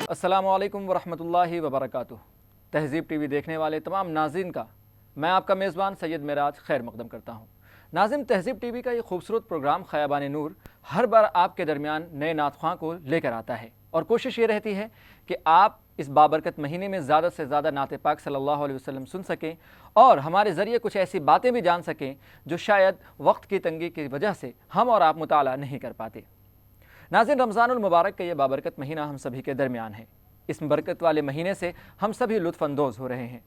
السلام علیکم ورحمۃ اللہ وبرکاتہ۔ تہذیب ٹی وی دیکھنے والے تمام ناظرین کا میں آپ کا میزبان سید معراج خیر مقدم کرتا ہوں۔ ناظرین، تہذیب ٹی وی کا یہ خوبصورت پروگرام خیابان نور ہر بار آپ کے درمیان نئے نعت خواں کو لے کر آتا ہے، اور کوشش یہ رہتی ہے کہ آپ اس بابرکت مہینے میں زیادہ سے زیادہ نعت پاک صلی اللہ علیہ وسلم سن سکیں اور ہمارے ذریعے کچھ ایسی باتیں بھی جان سکیں جو شاید وقت کی تنگی کی وجہ سے ہم اور آپ مطالعہ نہیں کر پاتے۔ ناظرین، رمضان المبارک کا یہ بابرکت مہینہ ہم سبھی کے درمیان ہے۔ اس برکت والے مہینے سے ہم سبھی لطف اندوز ہو رہے ہیں،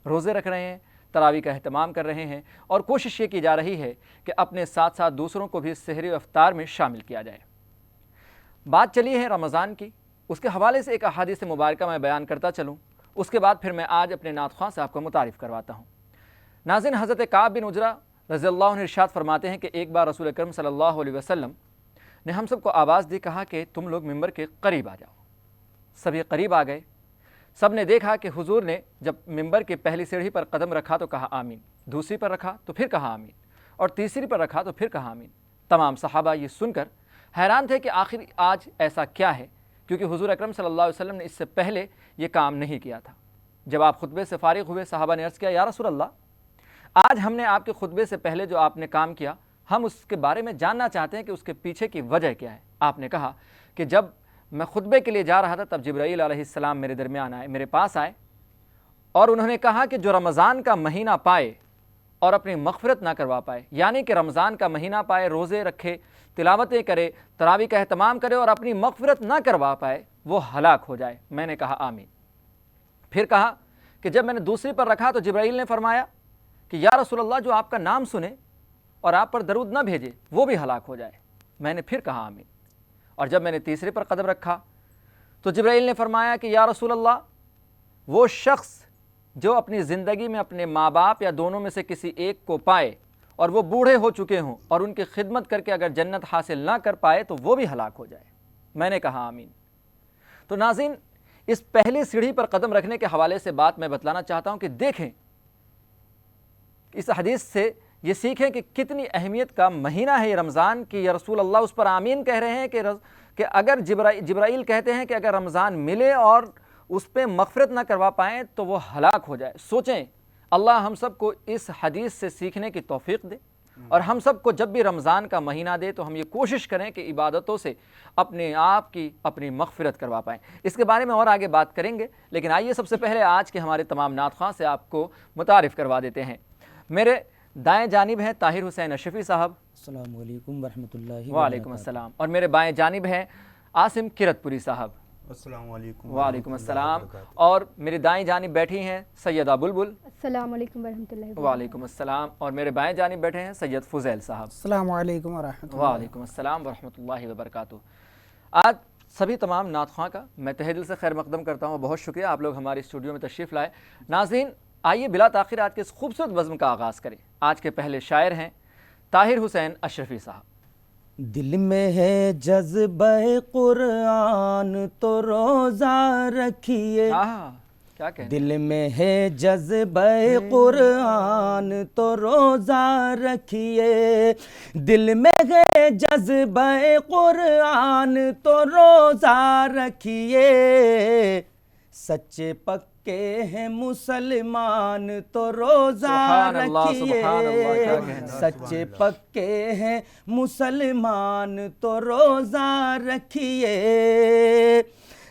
روزے رکھ رہے ہیں، تراویح کا اہتمام کر رہے ہیں، اور کوشش یہ کی جا رہی ہے کہ اپنے ساتھ ساتھ دوسروں کو بھی سحری و افطار میں شامل کیا جائے۔ بات چلی ہے رمضان کی، اس کے حوالے سے ایک احادیث مبارکہ میں بیان کرتا چلوں، اس کے بعد پھر میں آج اپنے نعت خواں سے آپ کو متعارف کرواتا ہوں۔ ناظرین، حضرت کعب بن عجرہ رضی اللہ عنہ ارشاد فرماتے ہیں کہ ایک بار رسول اکرم صلی اللہ علیہ وسلم نے ہم سب کو آواز دی، کہا کہ تم لوگ ممبر کے قریب آ جاؤ۔ سبھی قریب آ گئے۔ سب نے دیکھا کہ حضور نے جب ممبر کی پہلی سیڑھی پر قدم رکھا تو کہا آمین، دوسری پر رکھا تو پھر کہا آمین، اور تیسری پر رکھا تو پھر کہا آمین۔ تمام صحابہ یہ سن کر حیران تھے کہ آخر آج ایسا کیا ہے، کیونکہ حضور اکرم صلی اللہ علیہ وسلم نے اس سے پہلے یہ کام نہیں کیا تھا۔ جب آپ خطبے سے فارغ ہوئے، صحابہ نے عرض کیا، یا رسول اللہ، آج ہم نے آپ کے خطبے سے پہلے جو آپ نے کام کیا، ہم اس کے بارے میں جاننا چاہتے ہیں کہ اس کے پیچھے کی وجہ کیا ہے۔ آپ نے کہا کہ جب میں خطبے کے لیے جا رہا تھا تب جبرائیل علیہ السلام میرے درمیان آئے، میرے پاس آئے، اور انہوں نے کہا کہ جو رمضان کا مہینہ پائے اور اپنی مغفرت نہ کروا پائے، یعنی کہ رمضان کا مہینہ پائے، روزے رکھے، تلاوتیں کرے، تراویح کا اہتمام کرے اور اپنی مغفرت نہ کروا پائے، وہ ہلاک ہو جائے۔ میں نے کہا آمین۔ پھر کہا کہ جب میں نے دوسری پر رکھا تو جبرائیل نے فرمایا کہ یا رسول اللہ، جو آپ کا نام سنے اور آپ پر درود نہ بھیجے وہ بھی ہلاک ہو جائے۔ میں نے پھر کہا آمین۔ اور جب میں نے تیسرے پر قدم رکھا تو جبرائیل نے فرمایا کہ یا رسول اللہ، وہ شخص جو اپنی زندگی میں اپنے ماں باپ یا دونوں میں سے کسی ایک کو پائے اور وہ بوڑھے ہو چکے ہوں اور ان کی خدمت کر کے اگر جنت حاصل نہ کر پائے تو وہ بھی ہلاک ہو جائے۔ میں نے کہا آمین۔ تو ناظرین، اس پہلی سیڑھی پر قدم رکھنے کے حوالے سے بات میں بتلانا چاہتا ہوں کہ دیکھیں، اس حدیث سے یہ سیکھیں کہ کتنی اہمیت کا مہینہ ہے یہ رمضان کی۔ یا رسول اللہ اس پر آمین کہہ رہے ہیں کہ اگر جبرائیل کہتے ہیں کہ اگر رمضان ملے اور اس پہ مغفرت نہ کروا پائیں تو وہ ہلاک ہو جائے۔ سوچیں، اللہ ہم سب کو اس حدیث سے سیکھنے کی توفیق دے، اور ہم سب کو جب بھی رمضان کا مہینہ دے تو ہم یہ کوشش کریں کہ عبادتوں سے اپنے آپ کی اپنی مغفرت کروا پائیں۔ اس کے بارے میں اور آگے بات کریں گے، لیکن آئیے سب سے پہلے آج کے ہمارے تمام نعت خواں سے آپ کو متعارف کروا دیتے ہیں۔ میرے دائیں جانب ہیں طاہر حسین اشرفی صاحب، السلام علیکم ورحمۃ اللہ وبرکاتہ۔ وعلیکم السلام، اور میرے بائیں جانب ہیں عاصم کرت پوری صاحب، السلام علیکم وعلیکم السلام، اور میری دائیں جانب بیٹھی ہیں سیدہ بلبل، السلام علیکم ورحمۃ اللہ وبرکاتہ۔ وعلیکم السلام، اور میرے بائیں جانب بیٹھے ہیں سید فضیل صاحب، السلام علیکم ورحمۃ اللہ۔ وعلیکم السلام ورحمۃ اللہ وبرکاتہ۔ آج سبھی تمام نعت خواں کا میں تہہ دل سے خیر مقدم کرتا ہوں، بہت شکریہ آپ لوگ ہمارے اسٹوڈیو میں تشریف لائے۔ ناظرین، آئیے بلا تاخیر آج کے اس خوبصورت بزم کا آغاز کریں۔ آج کے پہلے شاعر ہیں طاہر حسین اشرفی صاحب۔ دل میں ہے جذبہ قرآن تو روزہ رکھیے، کیا کہیں، دل میں ہے جذبہ قرآن تو روزہ رکھیے، دل میں ہے جذبہ قرآن تو روزہ رکھیے، سچے پکے ہیں مسلمان تو روزہ رکھیے، سچے پکے ہیں مسلمان تو روزہ رکھیے،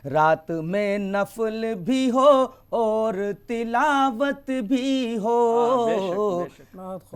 رات میں نفل بھی ہو اور تلاوت بھی ہو،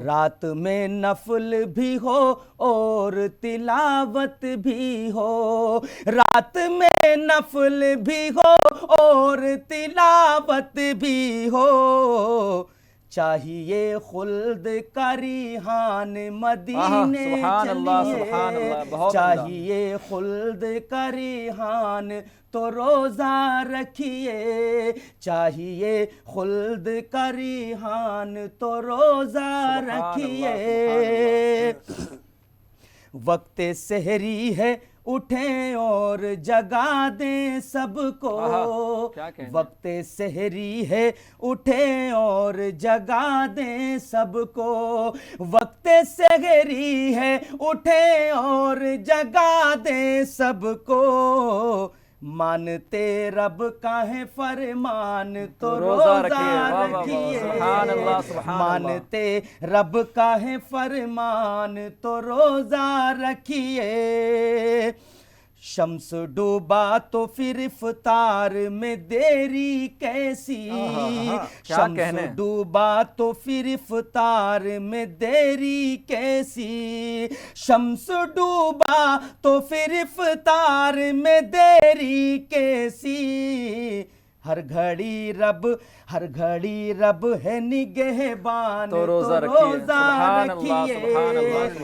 رات میں نفل بھی ہو اور تلاوت بھی ہو، رات میں نفل بھی ہو اور تلاوت بھی ہو، چاہیے خلد کا ریحان مدینے چلیے، چاہیے خلد کا ریحان تو روزہ رکھیے، چاہیے خلد کا ریحان تو روزہ رکھیے، وقت سحری ہے اٹھیں اور جگا دیں سب کو، وقت سحری ہے اٹھیں اور جگا دیں سب کو، وقت سحری ہے اٹھیں اور جگا دیں سب کو، مانتے رب کا ہے فرمان تو روزہ رکھیے مانتے رب کا ہے فرمان تو روزہ رکھیے شمس ڈوبا تو پھر افطار میں دیری کیسی شمس ڈوبا تو پھر افطار میں دیری کیسی شمس ڈوبا تو پھر افطار میں دیری کیسی ہر گھڑی رب ہے نگہبان تو روزہ رکھیے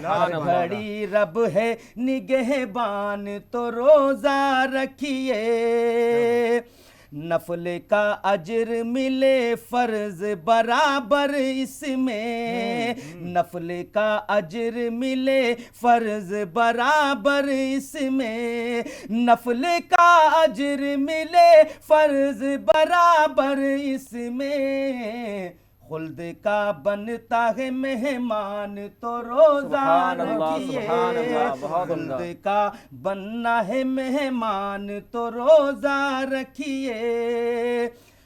ہر گھڑی رب ہے نگہبان تو روزہ رکھیے نفل کا اجر ملے فرض برابر اس میں نفل کا اجر ملے فرض برابر اس میں نفل کا اجر ملے فرض برابر اس میں خلد کا بنتا ہے مہمان تو روزہ رکھیے خلد کا بننا ہے مہمان تو روزہ رکھیے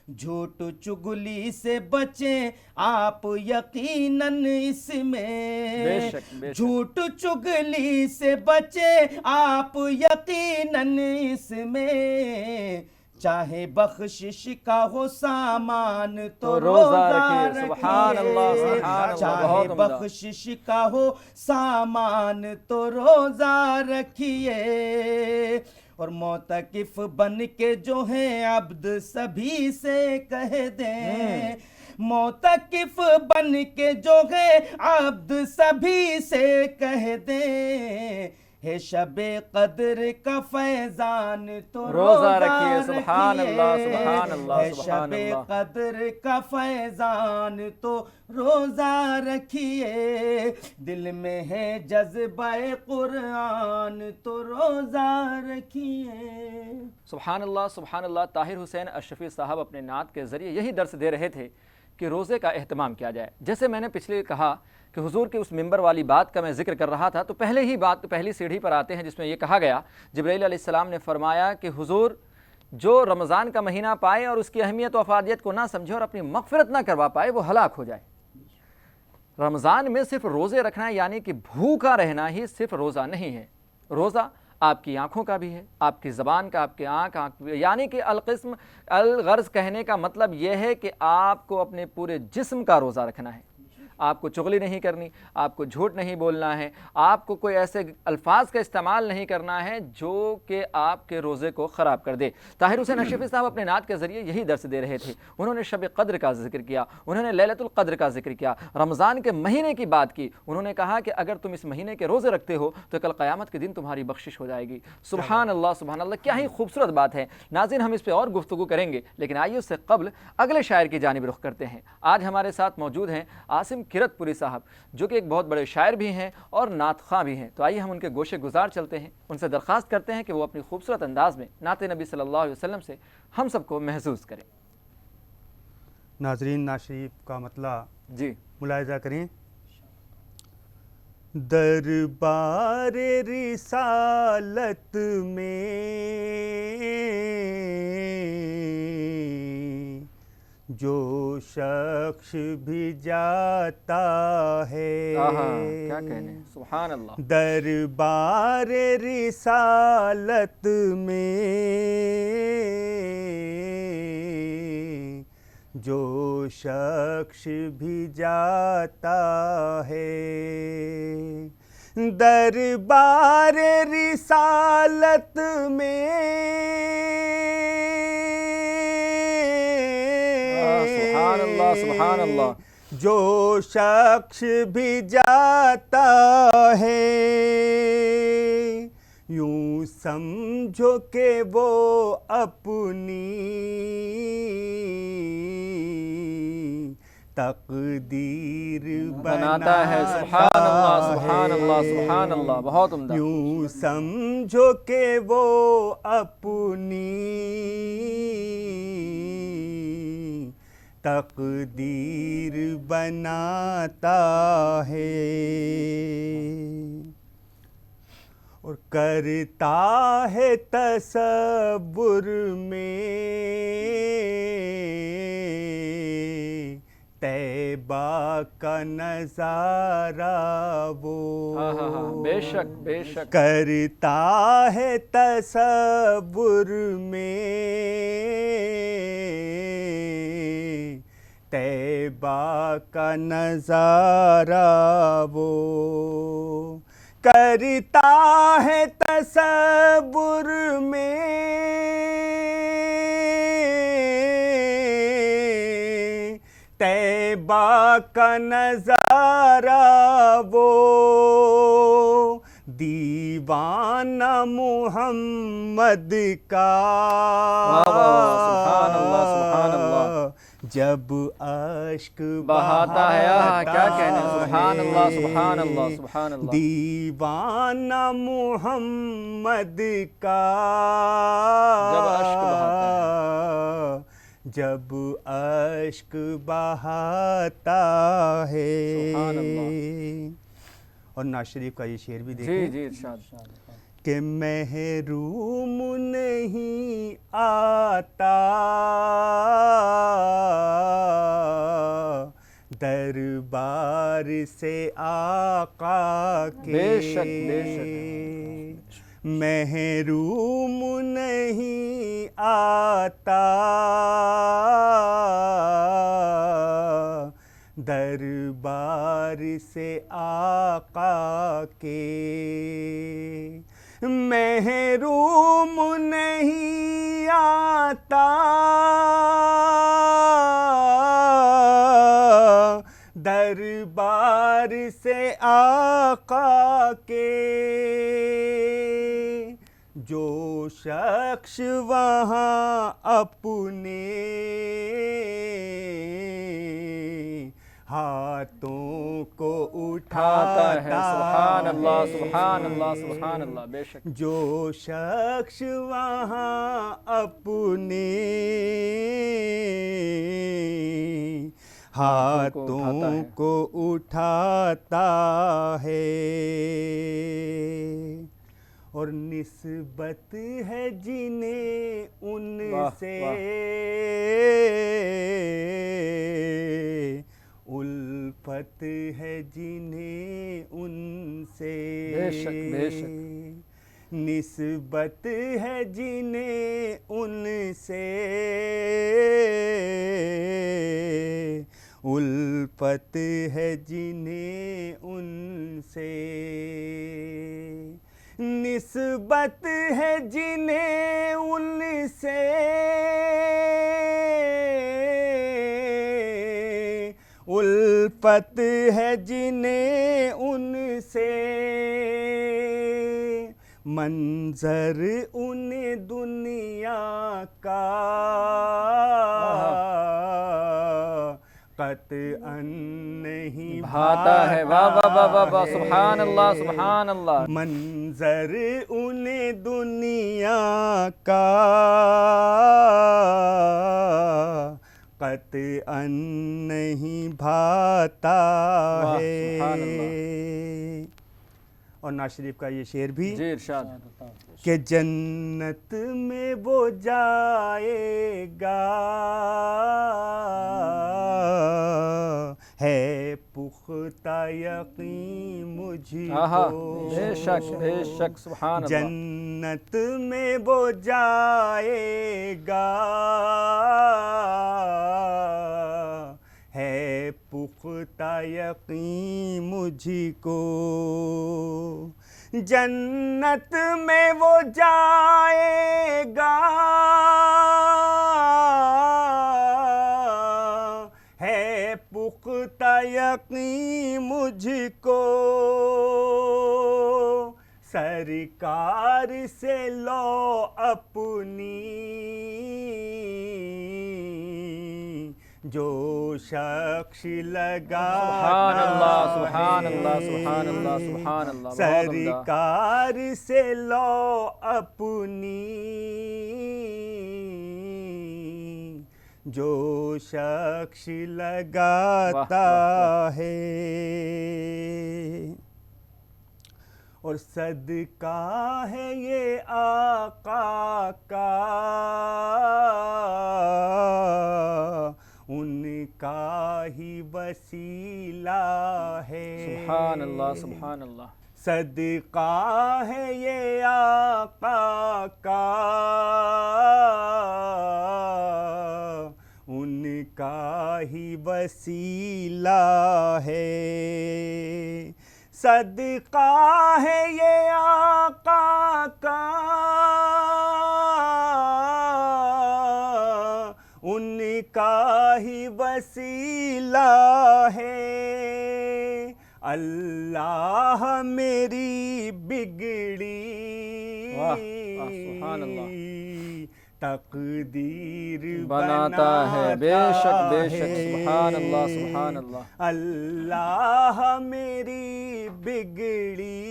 جھوٹ چگلی سے بچیں آپ یقیناً اس میں جھوٹ چگلی سے بچیں آپ یقیناً اس میں چاہے بخشش کا ہو سامان تو روزہ رکھیے چاہے بخشش کا ہو سامان تو روزہ رکھیے اور معتکف بن کے جو ہیں عبد سبھی سے کہہ دیں معتکف بن کے جو ہیں عبد سبھی سے کہہ دیں ہے شب قدر کا فیضان تو روزہ رکھیے سبحان اللہ ہے شب قدر کا فیضان تو روزہ رکھیے دل میں ہے جذبہ قرآن تو روزہ رکھیے سبحان اللہ طاہر حسین اشرفی صاحب اپنے نعت کے ذریعے یہی درس دے رہے تھے کہ روزے کا اہتمام کیا جائے. جیسے میں نے پچھلے کہا کہ حضور کے اس ممبر والی بات کا میں ذکر کر رہا تھا تو پہلی سیڑھی پر آتے ہیں جس میں یہ کہا گیا جبرائیل علیہ السلام نے فرمایا کہ حضور جو رمضان کا مہینہ پائے اور اس کی اہمیت و افادیت کو نہ سمجھے اور اپنی مغفرت نہ کروا پائے وہ ہلاک ہو جائے. رمضان میں صرف روزے رکھنا یعنی کہ بھوکا رہنا ہی صرف روزہ نہیں ہے. روزہ آپ کی آنکھوں کا بھی ہے, آپ کی زبان کا, آپ کی آنکھ یعنی کہ الغرض کہنے کا مطلب یہ ہے کہ آپ کو اپنے پورے جسم کا روزہ رکھنا ہے. آپ کو چغلی نہیں کرنی, آپ کو جھوٹ نہیں بولنا ہے, آپ کو کوئی ایسے الفاظ کا استعمال نہیں کرنا ہے جو کہ آپ کے روزے کو خراب کر دے. طاہر حسین اشرفی صاحب اپنے نعت کے ذریعے یہی درس دے رہے تھے. انہوں نے شب قدر کا ذکر کیا, انہوں نے لیلۃ القدر کا ذکر کیا, رمضان کے مہینے کی بات کی. انہوں نے کہا کہ اگر تم اس مہینے کے روزے رکھتے ہو تو کل قیامت کے دن تمہاری بخشش ہو جائے گی. سبحان اللہ, کیا ہی خوبصورت بات ہے. ناظرین, ہم اس پہ اور گفتگو کریں گے لیکن آئیے اس سے قبل اگلے شاعر کی جانب رخ کرتے ہیں. آج ہمارے ساتھ موجود ہیں عاصم کرت پوری صاحب جو کہ ایک بہت بڑے شاعر بھی ہیں اور نعت خواں بھی ہیں. تو آئیے ہم ان کے گوشے گزار چلتے ہیں, ان سے درخواست کرتے ہیں کہ وہ اپنی خوبصورت انداز میں نعت نبی صلی اللہ علیہ وسلم سے ہم سب کو محظوظ کریں. ناظرین, نعت شریف کا مطلع جی ملاحظہ کریں. دربار رسالت میں جو شخص بھی جاتا ہے, کیا کہنے, سبحان اللہ. دربار رسالت میں جو شخص بھی جاتا ہے, دربار رسالت میں سبحان اللہ, جو شخص بھی جاتا ہے یوں سمجھو کہ وہ اپنی تقدیر بناتا ہے. سبحان اللہ, سبحان اللہ, سبحان اللہ, بہت عمدہ. یوں سمجھو کہ وہ اپنی تقدیر بناتا ہے. اور کرتا ہے تصور میں طیبہ کا نظارہ وہ بے شک بے شک کرتا ہے تصور میں طیبہ کا نظارہ وہ کرتا ہے تصور میں طیبہ کا نظارہ وہ دیوانہ محمد کا سبحان اللہ سبحان اللہ جب اشک بہاتا ہے کیا کہنے سبحان اللہ سبحان اللہ سبحان اللہ دیوانہ محمد کا جب اشک بہاتا جب اشک بہاتا ہے سبحان اللہ۔ اور ناز شریف کا یہ شعر بھی جی دیکھیں جی ارشاد کہ محروم نہیں آتا دربار سے آقا کے بے شک بے شک محروم نہیں آتا دربار سے آقا کے محروم نہیں آتا دربار سے آقا کے جو شخص وہاں اپنے ہاتھوں کو اٹھاتا ہے اٹھاتا سبحان اللہ ہے سبحان اللہ سبحان اللہ بے شک جو شخص وہاں اپنے ہاتھوں کو اٹھاتا ہے اور نسبت ہے جنہیں ان سے الفت ہے جنہیں ان سے بے شک بے شک نسبت ہے جنہیں ان سے الفت ہے جنہیں ان سے نسبت ہے جنہیں ان سے الفت ہے جنہیں ان سے منظر انہیں دنیا کا قطعاً نہیں بھاتا ہے واہ واہ واہ واہ واہ سبحان اللہ سبحان اللہ منظر انہیں دنیا کا قطعاً نہیں بھاتا واہ ہے سبحان اللہ اور ناز شریف کا یہ شعر بھی جی ارشاد کہ جنت میں وہ جائے گا ہے پختہ یقین مجھ آہا کو بے شک سبحان اللہ جنت میں وہ جائے گا ہے پختہ یقین مجھ کو جنت میں وہ جائے گا ہے پختہ یقین مجھ کو سرکار سے لو اپنی جو شخص لگا سبحان اللہ سبحان اللہ سبحان اللہ سبحان اللہ بہت عمدہ سرکار سے لو اپنی جو شخص لگاتا ہے اور صدقہ ہے یہ آقا کا ان کا ہی وسیلہ ہے. سبحان اللہ سبحان اللہ. صدقہ ہے یہ آقا کا ان کا ہی وسیلہ ہے. صدقہ ہے یہ آقا کا ان کا ہی وسیلہ ہے. اللہ میری بگڑی سبحان اللہ تقدیر بناتا ہے. بے شک بے شک. سبحان اللہ سبحان اللہ. اللہ میری بگڑی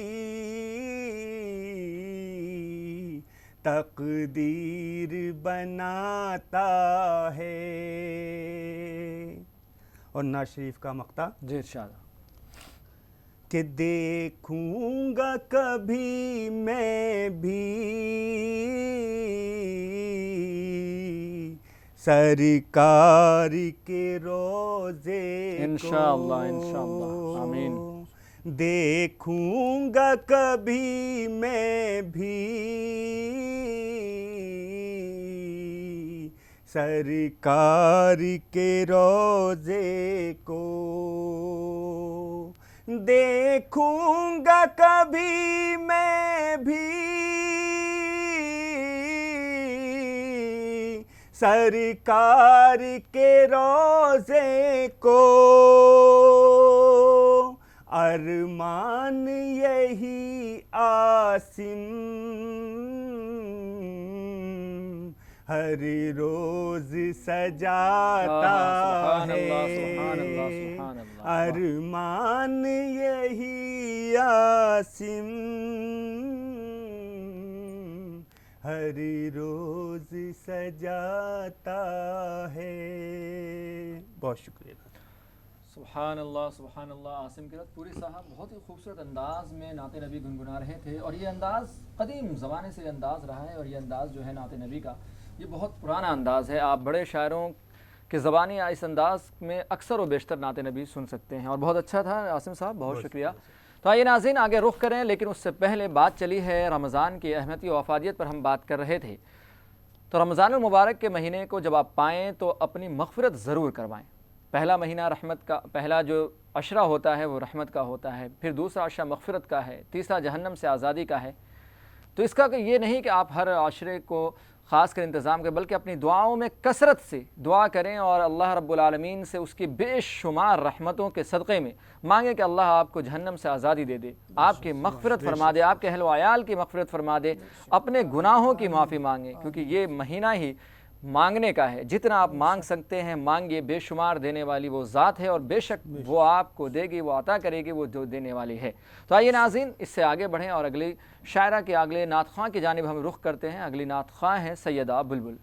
تقدیر بناتا ہے. اور نعت شریف کا مقطع جی انشاءاللہ. کہ دیکھوں گا کبھی میں بھی سرکار کے روزے کو. انشاءاللہ انشاءاللہ آمین. دیکھوں گا کبھی میں بھی سرکار کے روزے کو. دیکھوں گا کبھی میں بھی سرکار کے روزے کو. ارمان یہی عاصم ہر روز سجاتا ہے. ارمان یہی عاصم ہر روز سجاتا ہے. بہت شکریہ. سبحان اللہ سبحان اللہ. عاصم قرۃ پوری صاحب بہت ہی خوبصورت انداز میں نعت نبی گنگنا رہے تھے، اور یہ انداز قدیم زمانے سے یہ انداز رہا ہے، اور یہ انداز جو ہے نعت نبی کا یہ بہت پرانا انداز ہے. آپ بڑے شاعروں کے زبانی اس انداز میں اکثر و بیشتر نعت نبی سن سکتے ہیں، اور بہت اچھا تھا عاصم صاحب، بہت شکریہ. تو آئیے ناظرین آگے رخ کریں، لیکن اس سے پہلے بات چلی ہے رمضان کی اہمیت و افادیت پر ہم بات کر رہے تھے. تو رمضان المبارک کے مہینے کو جب آپ پائیں تو اپنی مغفرت ضرور کروائیں. پہلا مہینہ رحمت کا، پہلا جو عشرہ ہوتا ہے وہ رحمت کا ہوتا ہے، پھر دوسرا عشرہ مغفرت کا ہے، تیسرا جہنم سے آزادی کا ہے. تو اس کا یہ نہیں کہ آپ ہر عشرے کو خاص کر انتظام کریں، بلکہ اپنی دعاؤں میں کثرت سے دعا کریں، اور اللہ رب العالمین سے اس کی بے شمار رحمتوں کے صدقے میں مانگیں کہ اللہ آپ کو جہنم سے آزادی دے دے، آپ کی مغفرت فرما دے، آپ کے اہل و عیال کی مغفرت فرما دے، اپنے گناہوں کی معافی مانگیں، کیونکہ یہ مہینہ ہی مانگنے کا ہے. جتنا آپ مانگ سکتے ہیں مانگیے، بے شمار دینے والی وہ ذات ہے، اور بے شک وہ آپ کو دے گی، وہ عطا کرے گی، وہ جو دینے والی ہے. تو آئیے ناظرین اس سے آگے بڑھیں اور اگلی شاعرہ کے اگلے نعت خواں کی جانب ہم رخ کرتے ہیں. اگلی نعت خواں ہے سیدہ بلبل.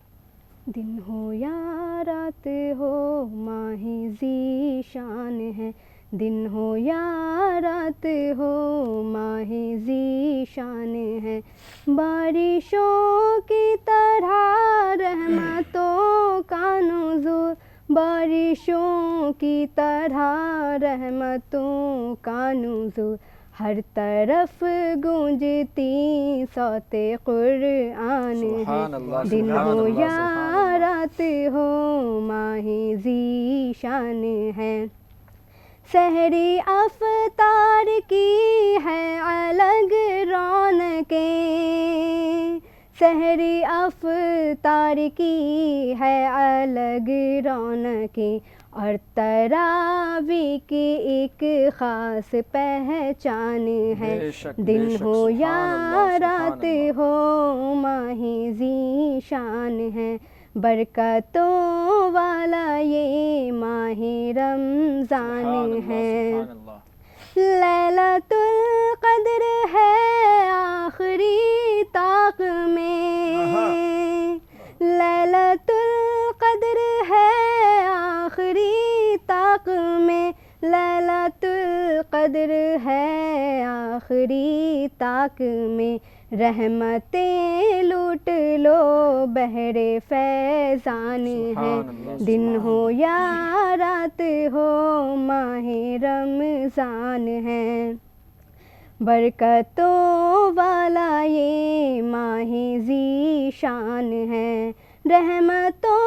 دن ہو یا رات ہو ماہ ذی شان ہے، دن ہو یا رات ہو ماہ ذی شان ہے، بارشوں کی طرح رحمتوں کا نزول، بارشوں کی طرح رحمتوں کا نزول، ہر طرف گونجتی صوت قرآن ہے، دن ہو یا رات ہو ماہ ذی شان ہے. سحری افطار کی ہے الگ رونقیں، سحری افطار کی ہے الگ رونقیں، اور تراویح کی ایک خاص پہچان ہے، دن ہو یا رات ہو ماہ ذی شان ہے، برکتوں والا یہ ماہ رمضان ہے. لیلۃ القدر ہے آخری طاق میں، لیلۃ القدر ہے آخری طاق میں، لیلۃ القدر ہے آخری تاک میں رحمتیں لوٹ لو بحر فیضان ہے دن ہو یا رات ہو ماہ رمضان ہے برکتوں والا یہ ماہ ذی شان ہے رحمتوں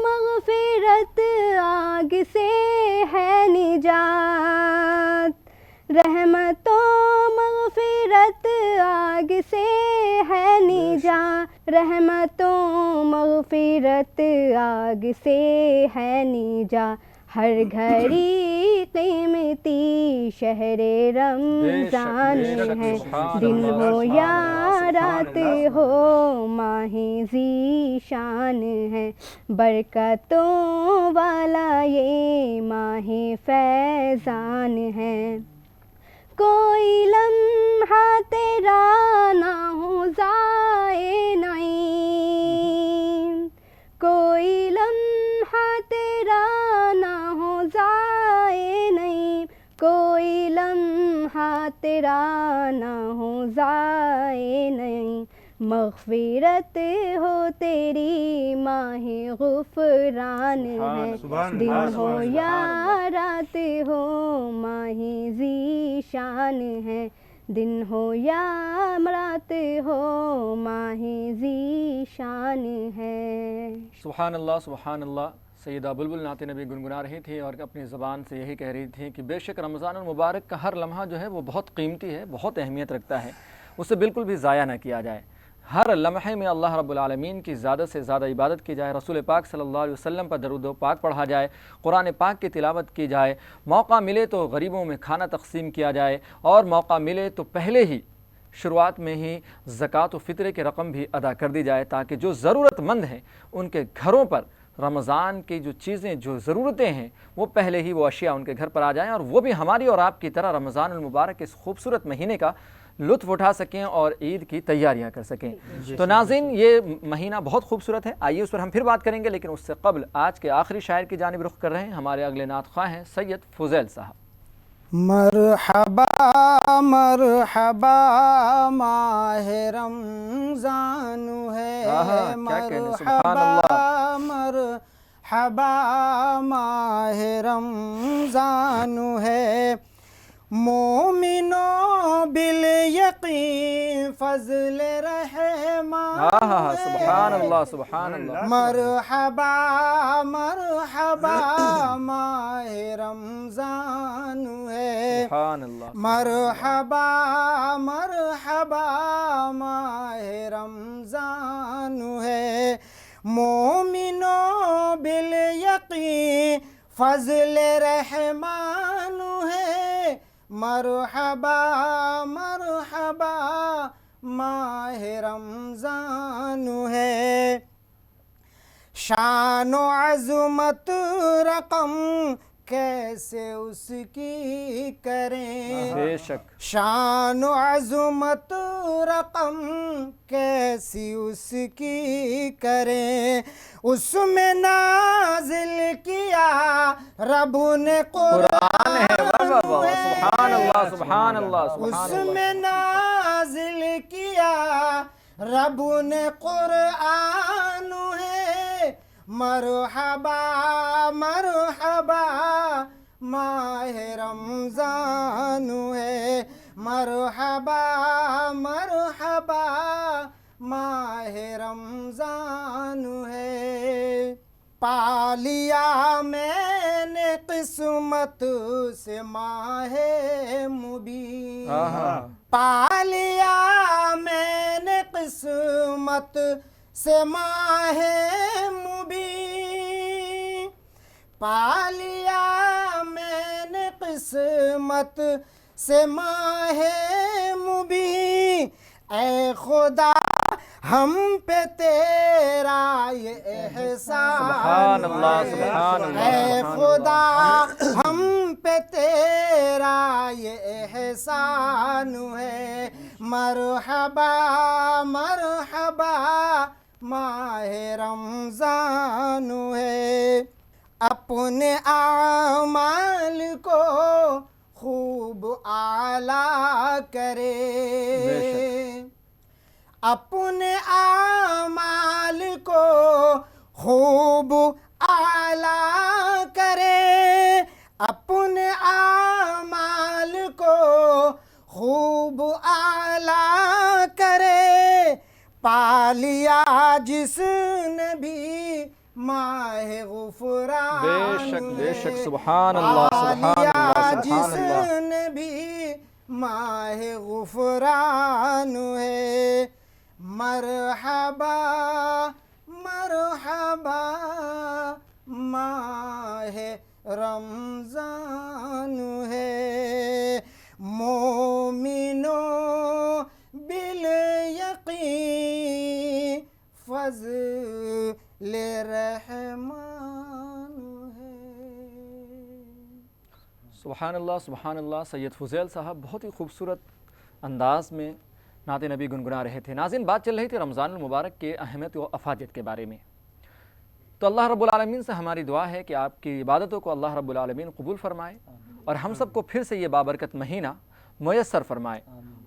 مغفرت آگ سے ہے نجات رحمتوں مغفرت آگ سے ہے نجات رحمتوں مغفرت آگ سے ہے نجات ہر گھڑی قیمتی شہر رمضان ہے دن ہو یا رات ہو ماہ ذی شان ہے برکتوں والا یہ ماہ فیضان ہے کوئی لمحہ تیرا نہ ہو ضائع نعیم کوئی لمحہ تیرا نہ ہو ضائع نعیم کوئی لمحہ تیرا نہ ہو ضائع نعیم مغفرت ہو تیری ماہ غفران ہے دن ہو یا رات ہو ماہ ذی شان ہے دن ہو یا رات ہو ماہ ذی شان ہے سبحان اللہ سبحان اللہ۔ سیدہ بلبل نعت نبی گنگنا رہی تھی اور اپنی زبان سے یہی کہہ رہی تھی کہ بے شک رمضان المبارک کا ہر لمحہ جو ہے وہ بہت قیمتی ہے، بہت اہمیت رکھتا ہے، اسے بالکل بھی ضائع نہ کیا جائے۔ ہر لمحے میں اللہ رب العالمین کی زیادہ سے زیادہ عبادت کی جائے، رسول پاک صلی اللہ علیہ وسلم پر درود و پاک پڑھا جائے، قرآن پاک کی تلاوت کی جائے، موقع ملے تو غریبوں میں کھانا تقسیم کیا جائے، اور موقع ملے تو پہلے ہی شروعات میں ہی زکوٰۃ و فطرے کی رقم بھی ادا کر دی جائے تاکہ جو ضرورت مند ہیں ان کے گھروں پر رمضان کی جو چیزیں جو ضرورتیں ہیں وہ پہلے ہی وہ اشیاء ان کے گھر پر آ جائیں، اور وہ بھی ہماری اور آپ کی طرح رمضان المبارک اس خوبصورت مہینے کا لطف اٹھا سکیں اور عید کی تیاریاں کر سکیں۔ تو ناظرین یہ مہینہ بہت خوبصورت ہے، آئیے اس پر ہم پھر بات کریں گے، لیکن اس سے قبل آج کے آخری شاعر کی جانب رخ کر رہے ہیں، ہمارے اگلے نعت خواہ ہیں سید فضیل صاحب۔ مرحبا مرحبا ماہ رمضان ہے مرحبا مرحبا ماہ رمضان ہے مومنوں بالیقین فضل رحمان سبحان اللہ سبحان اللہ۔ مرحبا مرحبا ماہ رمضان ہے سبحان اللہ۔ مرحبا مرحبا ماہ رمضان ہے مومنوں بالیقین فضل رحمان ہے مرحبا مرحبا ماہ رمضان ہے شان و عظمت رقم کیسے اس کی کریں بے شک شان و عظمت رقم کیسی اس کی کریں اس میں نازل کیا رب نے قرآن ہے سبحان اللہ سبحان اللہ اس میں نازل کیا رب نے قرآن ہے مرحبا مرحبا ماہ رمضان ہے مرحبا مرحبا ماہ رمضان ہے پا لیا میں نے قسمت سے ماہ مبین پا لیا میں نے قسمت سے ماہ مبین پا لیا میں نے قسمت سے ماہ مبین اے خدا ہم پہ تیرا یہ احسان سبحان اللہ سبحان اللہ۔ اے خدا ہم پہ تیرا یہ احسان ہے مرحبا مرحبا ماہ رمضان ہے اپنے اعمال کو خوب اعلیٰ کرے، اپنے اعمال کو خوب اعلیٰ کرے، اپنے اعمال کو خوب اعلیٰ کرے، پا لیا جس نے بھی ماہ غفران بے شک سبحان اللہ سبحان اللہ جس سبحان اللہ. نے بھی ماہ غفران ہے، مرحبا مرحبا ماہ رمضان ہے، مومنو بالیقین فضل رحمان ہے۔ سبحان اللہ سبحان اللہ. سید فضیل صاحب بہت ہی خوبصورت انداز میں نعت نبی گنگنا رہے تھے. ناظرین، بات چل رہی تھی رمضان المبارک کے اہمیت و افادیت کے بارے میں. تو اللہ رب العالمین سے ہماری دعا ہے کہ آپ کی عبادتوں کو اللہ رب العالمین قبول فرمائے اور ہم سب کو پھر سے یہ بابرکت مہینہ میسر فرمائے.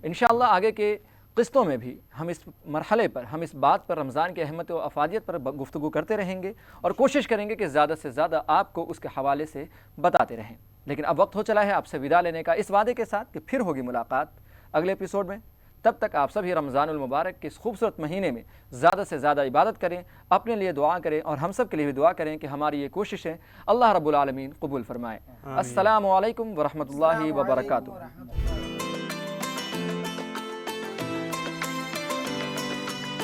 انشاءاللہ آگے کے قسطوں میں بھی ہم اس مرحلے پر، ہم اس بات پر، رمضان کی اہمیت و افادیت پر گفتگو کرتے رہیں گے اور کوشش کریں گے کہ زیادہ سے زیادہ آپ کو اس کے حوالے سے بتاتے رہیں. لیکن اب وقت ہو چلا ہے آپ سے وداع لینے کا، اس وعدے کے ساتھ کہ پھر ہوگی ملاقات اگلے ایپیسوڈ میں. تب تک آپ سبھی رمضان المبارک کے اس خوبصورت مہینے میں زیادہ سے زیادہ عبادت کریں، اپنے لیے دعا کریں اور ہم سب کے لیے بھی دعا کریں کہ ہماری یہ کوششیں اللہ رب العالمین قبول فرمائے. السلام علیکم ورحمۃ اللہ وبرکاتہ.